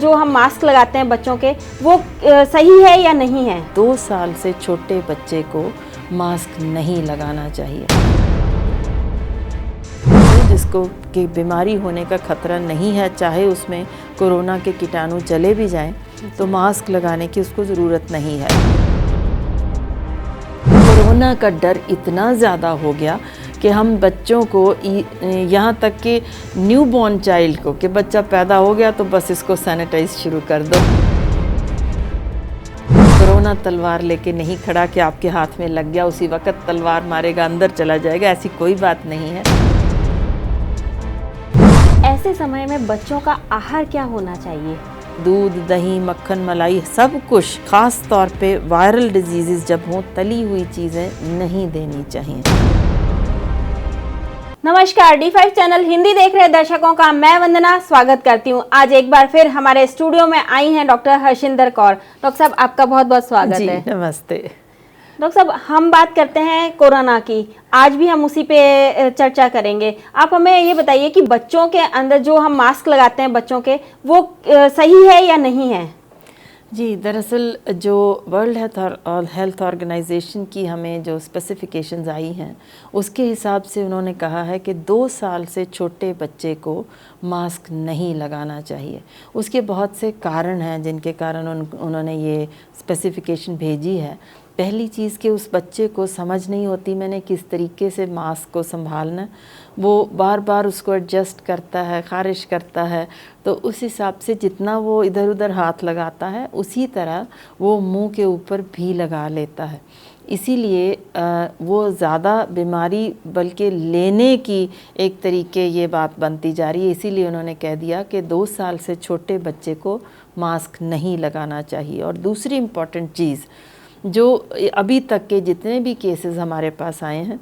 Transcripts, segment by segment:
जो हम मास्क लगाते हैं बच्चों के, वो सही है या नहीं है? 2 साल से छोटे बच्चे को मास्क नहीं लगाना चाहिए। जिसको कि बीमारी होने का खतरा नहीं है, चाहे उसमें कोरोना के कीटाणु चले भी जाएं, तो मास्क लगाने की उसको ज़रूरत नहीं है। कोरोना का डर इतना ज़्यादा हो गया कि हम बच्चों को यहाँ तक कि न्यूबॉर्न चाइल्ड को, कि बच्चा पैदा हो गया तो बस इसको सैनिटाइज शुरू कर दो। कोरोना तलवार लेके नहीं खड़ा कि आपके हाथ में लग गया उसी वक्त तलवार मारेगा, अंदर चला जाएगा, ऐसी कोई बात नहीं है। ऐसे समय में बच्चों का आहार क्या होना चाहिए? दूध, दही, मक्खन, मलाई, सब कुछ, खास तौर पे वायरल डिजीज़ जब हों, तली हुई चीज़ें नहीं देनी चाहिए। नमस्कार, D5 चैनल हिंदी देख रहे दर्शकों का मैं वंदना स्वागत करती हूं। आज एक बार फिर हमारे स्टूडियो में आई हैं डॉक्टर हर्षिंदर कौर। डॉक्टर साहब, आपका बहुत बहुत स्वागत है। नमस्ते। डॉक्टर साहब, हम बात करते हैं कोरोना की, आज भी हम उसी पे चर्चा करेंगे। आप हमें ये बताइए कि बच्चों के अंदर जो हम मास्क लगाते हैं बच्चों के, वो सही है या नहीं है? जी, दरअसल जो वर्ल्ड हेल्थ ऑर्गेनाइजेशन की हमें जो स्पेसिफिकेशंस आई हैं, उसके हिसाब से उन्होंने कहा है कि 2 साल से छोटे बच्चे को मास्क नहीं लगाना चाहिए। उसके बहुत से कारण हैं जिनके कारण उन्होंने ये स्पेसिफिकेशन भेजी है। पहली चीज़ कि उस बच्चे को समझ नहीं होती मैंने किस तरीके से मास्क को संभालना। वो बार बार उसको एडजस्ट करता है, ख़ारिश करता है, तो उस हिसाब से जितना वो इधर उधर हाथ लगाता है उसी तरह वो मुंह के ऊपर भी लगा लेता है। इसीलिए वो ज़्यादा बीमारी बल्कि लेने की एक तरीके ये बात बनती जा रही है। इसीलिए उन्होंने कह दिया कि 2 साल से छोटे बच्चे को मास्क नहीं लगाना चाहिए। और दूसरी इम्पॉर्टेंट चीज़, जो अभी तक के जितने भी केसेस हमारे पास आए हैं,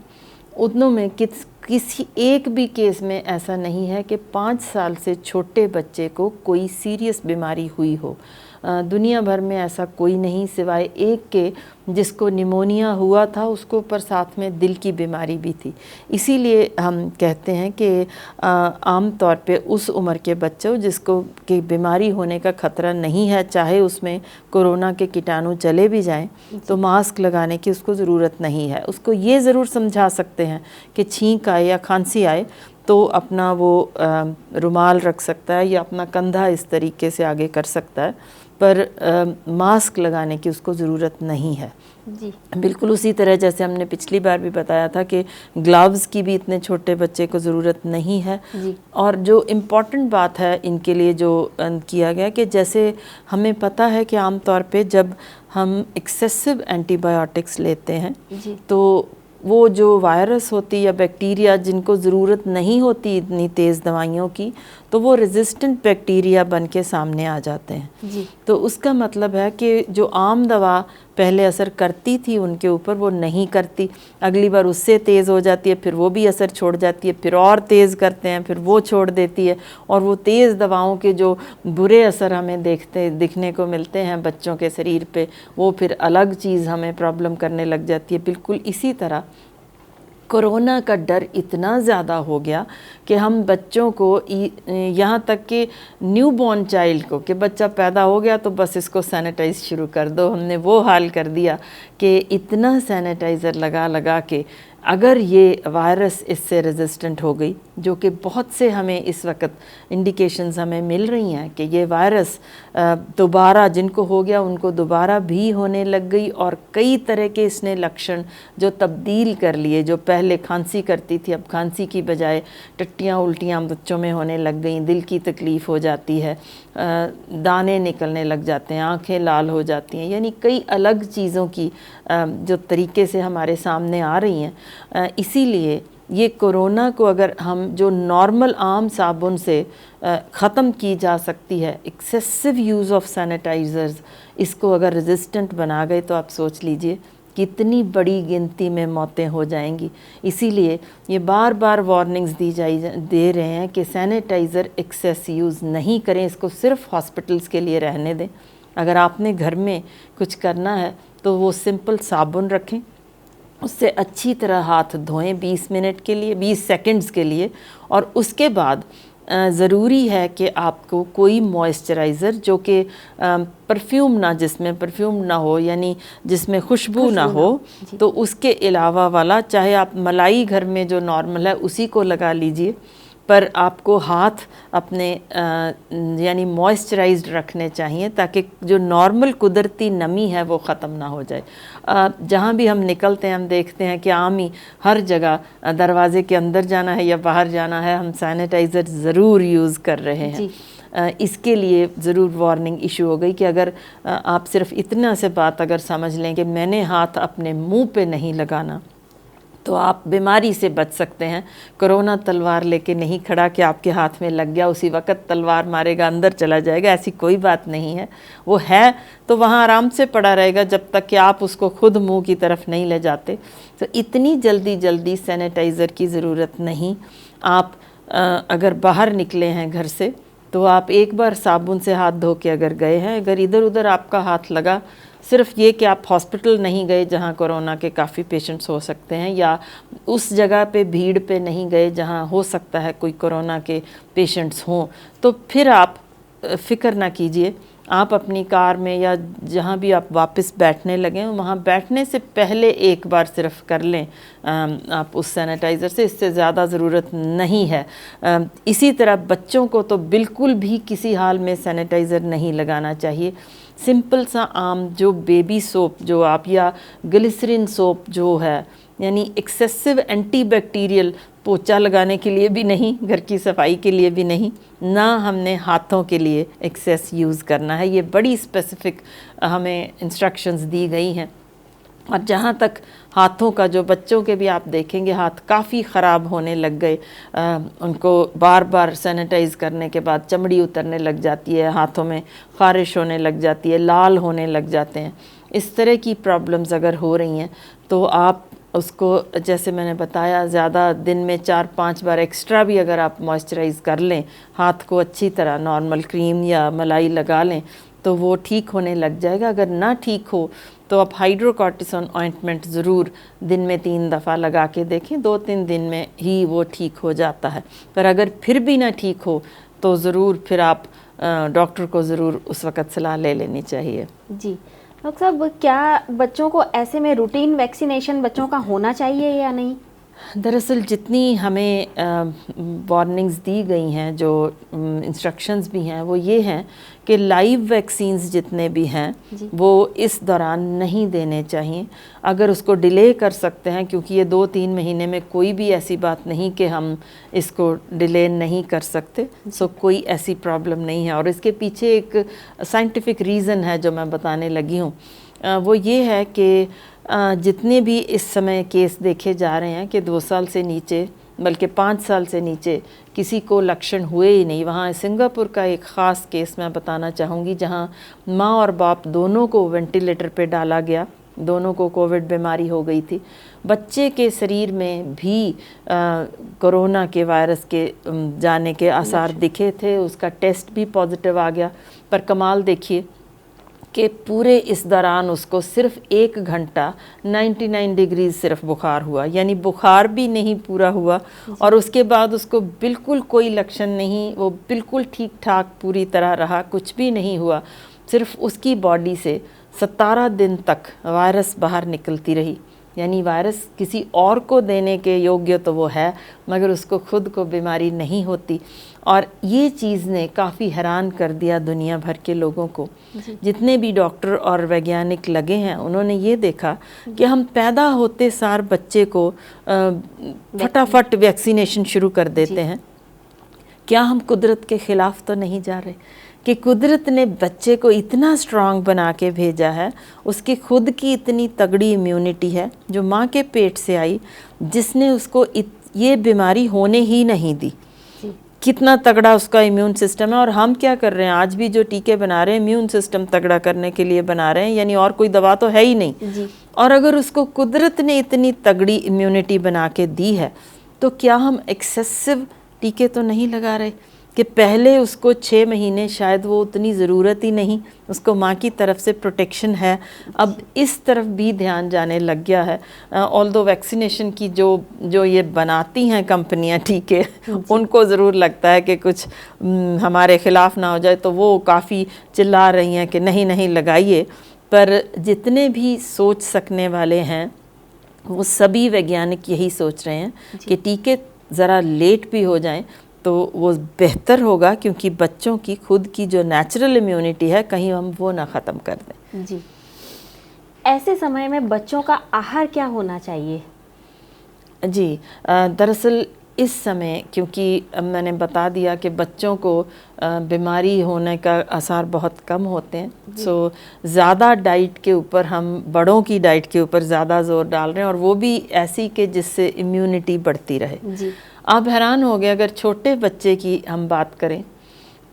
उतनों में किसी एक भी केस में ऐसा नहीं है कि 5 साल से छोटे बच्चे को कोई सीरियस बीमारी हुई हो। दुनिया भर में ऐसा कोई नहीं, सिवाय एक के जिसको निमोनिया हुआ था, उसको ऊपर साथ में दिल की बीमारी भी थी। इसीलिए हम कहते हैं कि आम तौर पे उस उम्र के बच्चों जिसको कि बीमारी होने का खतरा नहीं है, चाहे उसमें कोरोना के कीटाणु चले भी जाएं, तो मास्क लगाने की उसको ज़रूरत नहीं है। उसको ये ज़रूर समझा सकते हैं कि छींक आए या खांसी आए तो अपना वो रुमाल रख सकता है या अपना कंधा इस तरीके से आगे कर सकता है, पर मास्क लगाने की उसको ज़रूरत नहीं है। जी, बिल्कुल उसी तरह जैसे हमने पिछली बार भी बताया था कि ग्लव्स की भी इतने छोटे बच्चे को ज़रूरत नहीं है। जी। और जो इम्पॉर्टेंट बात है इनके लिए जो किया गया कि जैसे हमें पता है कि आम तौर पे जब हम एक्सेसिव एंटीबायोटिक्स लेते हैं, जी। तो वो जो वायरस होती या बैक्टीरिया जिनको ज़रूरत नहीं होती इतनी तेज़ दवाइयों की, तो वो रेजिस्टेंट बैक्टीरिया बन के सामने आ जाते हैं। जी। तो उसका मतलब है कि जो आम दवा पहले असर करती थी उनके ऊपर, वो नहीं करती, अगली बार उससे तेज़ हो जाती है, फिर वो भी असर छोड़ जाती है, फिर और तेज़ करते हैं, फिर वो छोड़ देती है। और वो तेज़ दवाओं के जो बुरे असर हमें दिखने को मिलते हैं बच्चों के शरीर पे, वो फिर अलग चीज़ हमें प्रॉब्लम करने लग जाती है। बिल्कुल इसी तरह कोरोना का डर इतना ज़्यादा हो गया कि हम बच्चों को यहाँ तक कि न्यूबॉर्न चाइल्ड को, कि बच्चा पैदा हो गया तो बस इसको सैनिटाइज शुरू कर दो, हमने वो हाल कर दिया कि इतना सैनिटाइज़र लगा लगा के अगर ये वायरस इससे रेजिस्टेंट हो गई, जो कि बहुत से हमें इस वक्त इंडिकेशंस हमें मिल रही हैं कि ये वायरस दोबारा जिनको हो गया उनको दोबारा भी होने लग गई, और कई तरह के इसने लक्षण जो तब्दील कर लिए। जो पहले खांसी करती थी, अब खांसी की बजाय टट्टियाँ उल्टियाँ बच्चों में होने लग गई, दिल की तकलीफ़ हो जाती है, दाने निकलने लग जाते हैं, आँखें लाल हो जाती हैं, यानी कई अलग चीज़ों की जो तरीके से हमारे सामने आ रही हैं। इसीलिए ये कोरोना को अगर हम जो नॉर्मल आम साबुन से ख़त्म की जा सकती है, एक्सेसिव यूज़ ऑफ सैनिटाइज़र्स इसको अगर रेजिस्टेंट बना गए, तो आप सोच लीजिए कितनी बड़ी गिनती में मौतें हो जाएंगी। इसीलिए ये बार बार वार्निंग्स दे रहे हैं कि सैनिटाइज़र एक्सेस यूज़ नहीं करें, इसको सिर्फ हॉस्पिटल्स के लिए रहने दें। अगर आपने घर में कुछ करना है तो वो सिंपल साबुन रखें, उससे अच्छी तरह हाथ धोएं 20 मिनट के लिए, 20 सेकंड्स के लिए, और उसके बाद ज़रूरी है कि आपको कोई मॉइस्चराइज़र जो कि परफ्यूम ना, जिसमें परफ्यूम ना हो, यानी जिसमें खुशबू ना हो, तो उसके अलावा वाला, चाहे आप मलाई घर में जो नॉर्मल है उसी को लगा लीजिए, पर आपको हाथ अपने यानी मॉइस्चराइज्ड रखने चाहिए ताकि जो नॉर्मल कुदरती नमी है वो ख़त्म ना हो जाए। जहाँ भी हम निकलते हैं हम देखते हैं कि आम ही हर जगह दरवाजे के अंदर जाना है या बाहर जाना है हम सैनिटाइज़र ज़रूर यूज़ कर रहे हैं। इसके लिए ज़रूर वार्निंग इशू हो गई कि अगर आप सिर्फ इतना से बात अगर समझ लें कि मैंने हाथ अपने मुंह पे नहीं लगाना, तो आप बीमारी से बच सकते हैं। कोरोना तलवार लेके नहीं खड़ा कि आपके हाथ में लग गया उसी वक्त तलवार मारेगा अंदर चला जाएगा, ऐसी कोई बात नहीं है। वो है तो वहाँ आराम से पड़ा रहेगा जब तक कि आप उसको खुद मुंह की तरफ नहीं ले जाते। तो इतनी जल्दी सैनिटाइज़र की ज़रूरत नहीं। आप अगर बाहर निकले हैं घर से तो आप एक बार साबुन से हाथ धो के अगर गए हैं, अगर इधर उधर आपका हाथ लगा, सिर्फ ये कि आप हॉस्पिटल नहीं गए जहाँ कोरोना के काफ़ी पेशेंट्स हो सकते हैं, या उस जगह पे भीड़ पे नहीं गए जहाँ हो सकता है कोई कोरोना के पेशेंट्स हों, तो फिर आप फ़िक्र ना कीजिए। आप अपनी कार में या जहाँ भी आप वापस बैठने लगें वहाँ बैठने से पहले एक बार सिर्फ कर लें आप उस सैनिटाइज़र से, इससे ज़्यादा ज़रूरत नहीं है। इसी तरह बच्चों को तो बिल्कुल भी किसी हाल में सैनिटाइज़र नहीं लगाना चाहिए। सिंपल सा आम जो बेबी सोप जो आप, या ग्लिसरीन सोप जो है, यानी एक्सेसिव एंटीबैक्टीरियल, पोछा लगाने के लिए भी नहीं, घर की सफाई के लिए भी नहीं, ना हमने हाथों के लिए एक्सेस यूज़ करना है। ये बड़ी स्पेसिफिक हमें इंस्ट्रक्शंस दी गई हैं। और जहाँ तक हाथों का, जो बच्चों के भी आप देखेंगे हाथ काफ़ी ख़राब होने लग गए, उनको बार बार सैनिटाइज़ करने के बाद चमड़ी उतरने लग जाती है, हाथों में ख़ारिश होने लग जाती है, लाल होने लग जाते हैं। इस तरह की प्रॉब्लम्स अगर हो रही हैं तो आप उसको, जैसे मैंने बताया, ज़्यादा दिन में 4-5 बार एक्स्ट्रा भी अगर आप मॉइस्चराइज़ कर लें, हाथ को अच्छी तरह नॉर्मल क्रीम या मलाई लगा लें तो वो ठीक होने लग जाएगा। अगर ना ठीक हो तो आप हाइड्रोकॉर्टिसोन ऑइंटमेंट ज़रूर दिन में 3 दफ़ा लगा के देखें, 2-3 दिन में ही वो ठीक हो जाता है। पर अगर फिर भी ना ठीक हो तो ज़रूर फिर आप डॉक्टर को ज़रूर उस वक़्त सलाह ले लेनी चाहिए। जी डॉक्टर साहब, क्या बच्चों को ऐसे में रूटीन वैक्सीनेशन बच्चों का होना चाहिए या नहीं? दरअसल जितनी हमें वार्निंग्स दी गई हैं, जो इंस्ट्रक्शंस भी हैं, वो ये हैं कि लाइव वैक्सीन्स जितने भी हैं वो इस दौरान नहीं देने चाहिए। अगर उसको डिले कर सकते हैं, क्योंकि ये 2-3 महीने में कोई भी ऐसी बात नहीं कि हम इसको डिले नहीं कर सकते, सो कोई ऐसी प्रॉब्लम नहीं है। और इसके पीछे एक साइंटिफिक रीज़न है जो मैं बताने लगी हूँ। वो ये है कि जितने भी इस समय केस देखे जा रहे हैं कि 2 साल से नीचे, बल्कि 5 साल से नीचे किसी को लक्षण हुए ही नहीं। वहाँ सिंगापुर का एक ख़ास केस मैं बताना चाहूँगी, जहाँ माँ और बाप दोनों को वेंटिलेटर पे डाला गया, दोनों को कोविड बीमारी हो गई थी। बच्चे के शरीर में भी कोरोना के वायरस के जाने के आसार दिखे थे, उसका टेस्ट भी पॉजिटिव आ गया। पर कमाल देखिए कि पूरे इस दौरान उसको सिर्फ 1 घंटा 99 डिग्री सिर्फ बुखार हुआ, यानी बुखार भी नहीं पूरा हुआ, और उसके बाद उसको बिल्कुल कोई लक्षण नहीं, वो बिल्कुल ठीक ठाक पूरी तरह रहा, कुछ भी नहीं हुआ। सिर्फ उसकी बॉडी से 17 दिन तक वायरस बाहर निकलती रही। यानी वायरस किसी और को देने के योग्य तो वो है, मगर उसको खुद को बीमारी नहीं होती। और ये चीज़ ने काफ़ी हैरान कर दिया दुनिया भर के लोगों को। जितने भी डॉक्टर और वैज्ञानिक लगे हैं उन्होंने ये देखा कि हम पैदा होते सार बच्चे को फटाफट वैक्सीनेशन शुरू कर देते हैं। क्या हम कुदरत के ख़िलाफ़ तो नहीं जा रहे कि कुदरत ने बच्चे को इतना स्ट्रांग बना के भेजा है, उसकी खुद की इतनी तगड़ी इम्यूनिटी है जो माँ के पेट से आई, जिसने उसको ये बीमारी होने ही नहीं दी। कितना तगड़ा उसका इम्यून सिस्टम है। और हम क्या कर रहे हैं, आज भी जो टीके बना रहे हैं इम्यून सिस्टम तगड़ा करने के लिए बना रहे हैं, यानी और कोई दवा तो है ही नहीं। और अगर उसको कुदरत ने इतनी तगड़ी इम्यूनिटी बना के दी है तो क्या हम एक्सेसिव टीके तो नहीं लगा रहे? कि पहले उसको 6 महीने शायद वो उतनी ज़रूरत ही नहीं, उसको माँ की तरफ से प्रोटेक्शन है, अब इस तरफ भी ध्यान जाने लग गया है। ऑल्दो वैक्सीनेशन की जो ये बनाती हैं कंपनियां टीके, उनको ज़रूर लगता है कि कुछ हमारे ख़िलाफ़ ना हो जाए, तो वो काफ़ी चिल्ला रही हैं कि नहीं नहीं लगाइए। पर जितने भी सोच सकने वाले हैं वो सभी वैज्ञानिक यही सोच रहे हैं कि टीके ज़रा लेट भी हो जाएं तो वो बेहतर होगा, क्योंकि बच्चों की खुद की जो नेचुरल इम्यूनिटी है कहीं हम वो ना ख़त्म कर दें। जी, ऐसे समय में बच्चों का आहार क्या होना चाहिए? जी, दरअसल इस समय क्योंकि मैंने बता दिया कि बच्चों को बीमारी होने का आसार बहुत कम होते हैं, सो ज़्यादा डाइट के ऊपर हम बड़ों की डाइट के ऊपर ज़्यादा जोर डाल रहे हैं, और वो भी ऐसी कि जिससे इम्यूनिटी बढ़ती रहे। जी, आप हैरान हो गए, अगर छोटे बच्चे की हम बात करें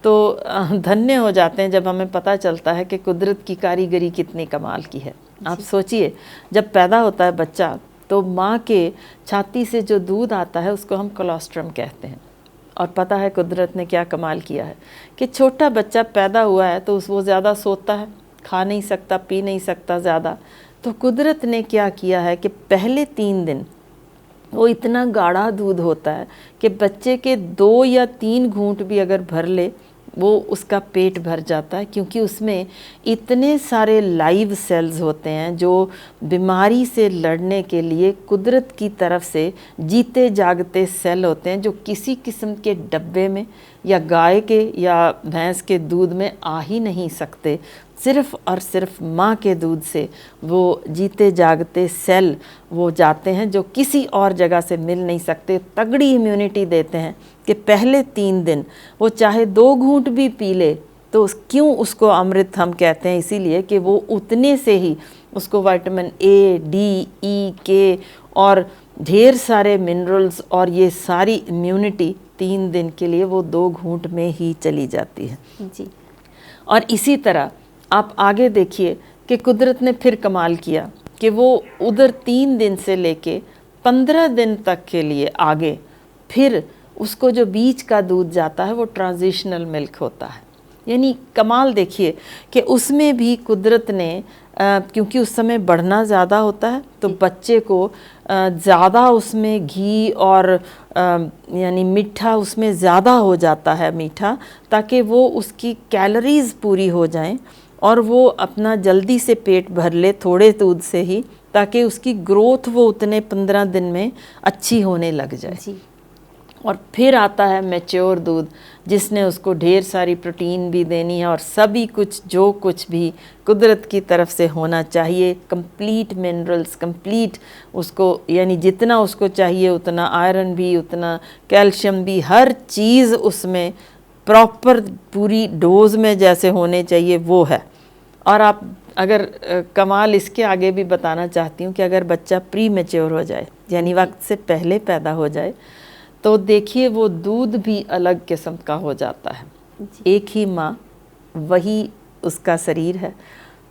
तो धन्य हो जाते हैं जब हमें पता चलता है कि कुदरत की कारीगरी कितनी कमाल की है। आप सोचिए, जब पैदा होता है बच्चा तो माँ के छाती से जो दूध आता है उसको हम कोलोस्ट्रम कहते हैं, और पता है कुदरत ने क्या कमाल किया है कि छोटा बच्चा पैदा हुआ है तो वो ज़्यादा सोता है, खा नहीं सकता, पी नहीं सकता ज़्यादा, तो कुदरत ने क्या किया है कि पहले 3 दिन वो इतना गाढ़ा दूध होता है कि बच्चे के 2 या 3 घूंट भी अगर भर ले वो उसका पेट भर जाता है, क्योंकि उसमें इतने सारे लाइव सेल्स होते हैं जो बीमारी से लड़ने के लिए कुदरत की तरफ से जीते जागते सेल होते हैं, जो किसी किस्म के डब्बे में या गाय के या भैंस के दूध में आ ही नहीं सकते। सिर्फ़ और सिर्फ माँ के दूध से वो जीते जागते सेल वो जाते हैं जो किसी और जगह से मिल नहीं सकते, तगड़ी इम्यूनिटी देते हैं कि पहले 3 दिन वो चाहे 2 घूंट भी पी ले तो क्यों उसको अमृत हम कहते हैं, इसीलिए कि वो उतने से ही उसको विटामिन ए, डी, ई, के और ढेर सारे मिनरल्स और ये सारी इम्यूनिटी 3 दिन के लिए वो 2 घूंट में ही चली जाती है। जी, और इसी तरह आप आगे देखिए कि कुदरत ने फिर कमाल किया कि वो उधर 3 दिन से लेके 15 दिन तक के लिए आगे फिर उसको जो बीच का दूध जाता है वो ट्रांजिशनल मिल्क होता है। यानी कमाल देखिए कि उसमें भी कुदरत ने क्योंकि उस समय बढ़ना ज़्यादा होता है तो बच्चे को ज़्यादा उसमें घी और यानी मीठा उसमें ज़्यादा हो जाता है, मीठा, ताकि वो उसकी कैलोरीज़ पूरी हो जाएं और वो अपना जल्दी से पेट भर ले थोड़े दूध से ही, ताकि उसकी ग्रोथ वो उतने 15 दिन में अच्छी होने लग जाए। जी, और फिर आता है मैच्योर दूध, जिसने उसको ढेर सारी प्रोटीन भी देनी है और सभी कुछ जो कुछ भी कुदरत की तरफ से होना चाहिए, कंप्लीट मिनरल्स, कंप्लीट उसको यानी जितना उसको चाहिए उतना आयरन भी, उतना कैल्शियम भी, हर चीज़ उसमें प्रॉपर पूरी डोज में जैसे होने चाहिए वो है। और आप अगर कमाल इसके आगे भी बताना चाहती हूँ कि अगर बच्चा प्री मैच्योर हो जाए यानी वक्त से पहले पैदा हो जाए तो देखिए वो दूध भी अलग किस्म का हो जाता है। एक ही माँ, वही उसका शरीर है,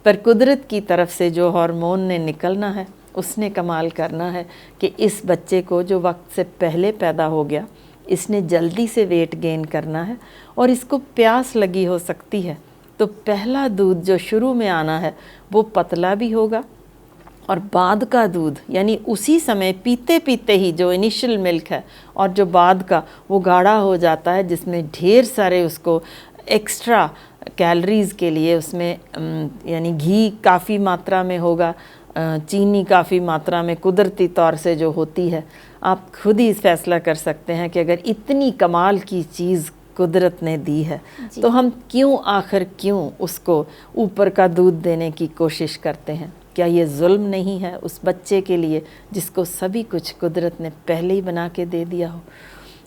पर कुदरत की तरफ से जो हार्मोन ने निकलना है उसने कमाल करना है कि इस बच्चे को जो वक्त से पहले पैदा हो गया इसने जल्दी से वेट गेन करना है और इसको प्यास लगी हो सकती है, तो पहला दूध जो शुरू में आना है वो पतला भी होगा और बाद का दूध यानी उसी समय पीते पीते ही जो इनिशियल मिल्क है और जो बाद का वो गाढ़ा हो जाता है, जिसमें ढेर सारे उसको एक्स्ट्रा कैलोरीज़ के लिए उसमें यानी घी काफ़ी मात्रा में होगा, चीनी काफ़ी मात्रा में कुदरती तौर से जो होती है। आप खुद ही फैसला कर सकते हैं कि अगर इतनी कमाल की चीज़ कुदरत ने दी है तो हम क्यों उसको ऊपर का दूध देने की कोशिश करते हैं। क्या ये जुल्म नहीं है उस बच्चे के लिए जिसको सभी कुछ कुदरत ने पहले ही बना के दे दिया हो।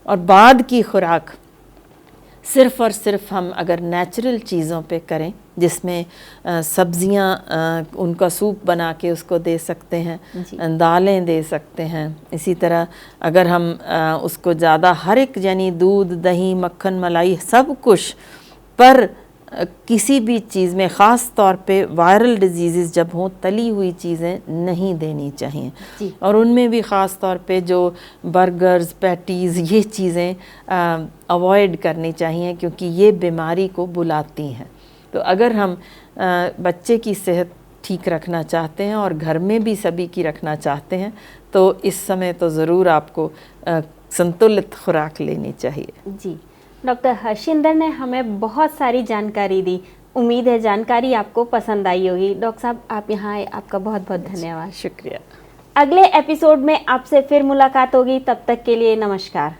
और बाद की खुराक सिर्फ़ और सिर्फ हम अगर नेचुरल चीज़ों पे करें, जिसमें सब्ज़ियाँ उनका सूप बना के उसको दे सकते हैं, दालें दे सकते हैं, इसी तरह अगर हम उसको ज़्यादा हर एक यानी दूध, दही, मक्खन, मलाई सब कुछ, पर किसी भी चीज़ में, ख़ास तौर पे वायरल डिजीज़ जब हों, तली हुई चीज़ें नहीं देनी चाहिए। जी। और उनमें भी ख़ास तौर पे जो बर्गर्स, पैटीज़, ये चीज़ें अवॉइड करनी चाहिए, क्योंकि ये बीमारी को बुलाती हैं। तो अगर हम बच्चे की सेहत ठीक रखना चाहते हैं और घर में भी सभी की रखना चाहते हैं, तो इस समय तो ज़रूर आपको संतुलित खुराक लेनी चाहिए। जी, डॉक्टर हर्षिंदर ने हमें बहुत सारी जानकारी दी। उम्मीद है जानकारी आपको पसंद आई होगी। डॉक्टर साहब, आप यहाँ आए, आपका बहुत बहुत धन्यवाद। शुक्रिया। अगले एपिसोड में आपसे फिर मुलाकात होगी, तब तक के लिए नमस्कार।